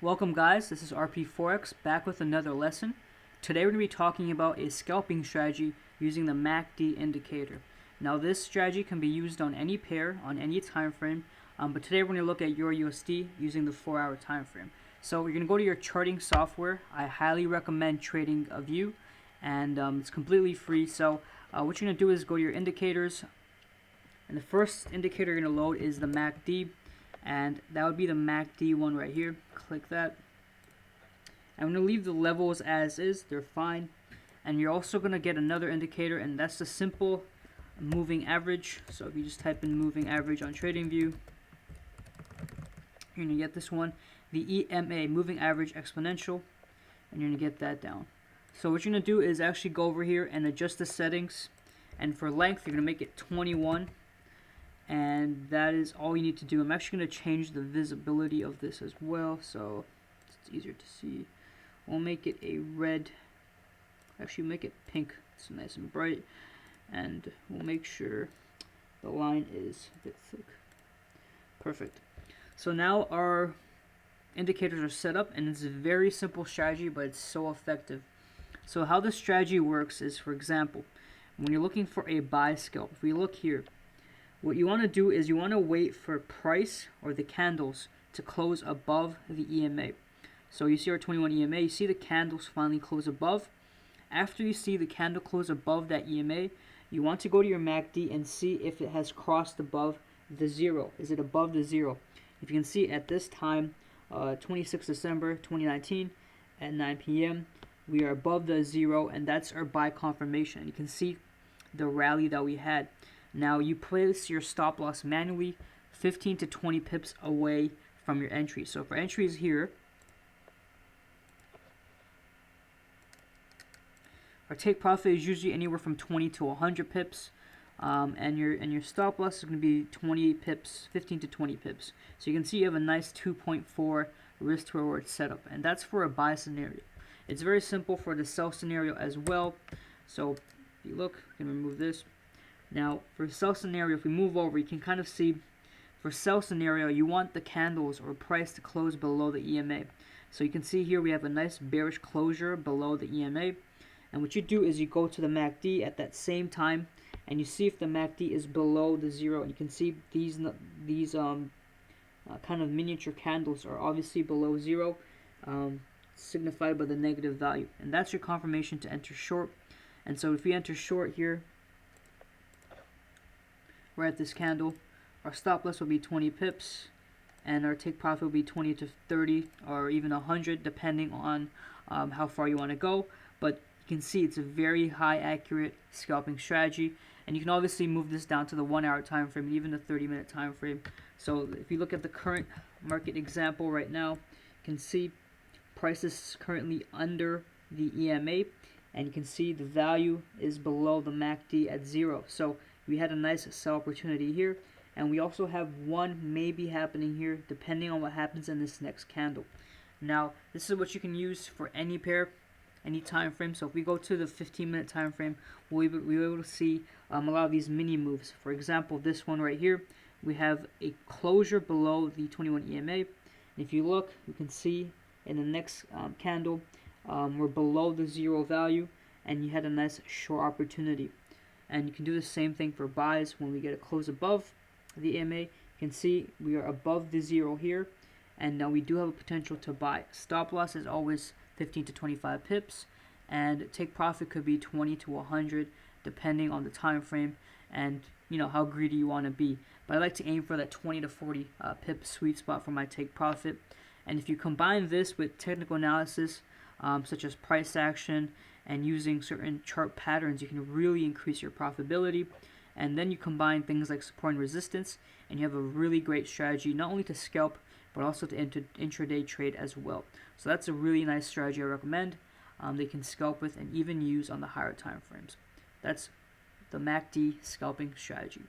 Welcome guys, this is RP Forex back with another lesson. Today we're going to be talking about a scalping strategy using the MACD indicator. Now this strategy can be used on any pair, on any time frame, but today we're going to look at Euro USD using the 4-hour time frame. So you're going to go to your charting software. I highly recommend Trading a View, and it's completely free. So what you're going to do is go to your indicators, and the first indicator you're going to load is the MACD. And that would be the MACD one right here. Click that. I'm going to leave the levels as is, they're fine. And you're also going to get another indicator, and that's the simple moving average. So if you just type in moving average on TradingView, you're going to get this one, the EMA, moving average exponential, and you're going to get that down. So what you're going to do is actually go over here and adjust the settings, and for length you're going to make it 21. And that is all you need to do. I'm actually going to change the visibility of this as well, so it's easier to see. We'll make it a red, actually make it pink, it's nice and bright, and we'll make sure the line is a bit thick. Perfect. So now our indicators are set up, and it's a very simple strategy, but it's so effective. So how this strategy works is, for example, when you're looking for a buy scalp, if we look here, what you want to do is you want to wait for price or the candles to close above the EMA. So you see our 21 EMA, you see the candles finally close above. After you see the candle close above that EMA, you want to go to your MACD and see if it has crossed above the zero. Is it above the zero? If you can see at this time, 26 December 2019 at 9 p.m., we are above the zero, and that's our buy confirmation. You can see the rally that we had. Now you place your stop loss manually 15 to 20 pips away from your entry. So for entries here, our take profit is usually anywhere from 20 to 100 pips, and your stop loss is going to be 20 pips, 15 to 20 pips. So you can see you have a nice 2.4 risk to reward setup, and that's for a buy scenario. It's very simple for the sell scenario as well. So if you look, you can remove this. Now, for sell scenario, if we move over, you can kind of see, for sell scenario, you want the candles or price to close below the EMA. So you can see here we have a nice bearish closure below the EMA. And what you do is you go to the MACD at that same time, and you see if the MACD is below the zero. And you can see these kind of miniature candles are obviously below zero, signified by the negative value. And that's your confirmation to enter short. And so if we enter short here, we're at this candle, our stop loss will be 20 pips, and our take profit will be 20 to 30 or even 100 depending on how far you want to go. But you can see it's a very high accurate scalping strategy, and you can obviously move this down to the 1-hour time frame and even the 30-minute time frame. So if you look at the current market example right now, you can see price is currently under the EMA, and you can see the value is below the MACD at 0. So we had a nice sell opportunity here, and we also have one maybe happening here depending on what happens in this next candle. Now this is what you can use for any pair, any time frame. So if we go to the 15-minute time frame, we'll be able to see a lot of these mini moves. For example, this one right here, we have a closure below the 21 EMA, and if you look, you can see in the next candle we're below the zero value, and you had a nice short opportunity. And you can do the same thing for buys. When we get a close above the EMA, you can see we are above the zero here, and now we do have a potential to buy. Stop loss is always 15 to 25 pips, and take profit could be 20 to 100 depending on the time frame and how greedy you want to be. But I like to aim for that 20 to 40 pip sweet spot for my take profit. And if you combine this with technical analysis, such as price action and using certain chart patterns, you can really increase your profitability. And then you combine things like support and resistance, and you have a really great strategy, not only to scalp, but also to intraday trade as well. So that's a really nice strategy I recommend. They can scalp with and even use on the higher time frames. That's the MACD scalping strategy.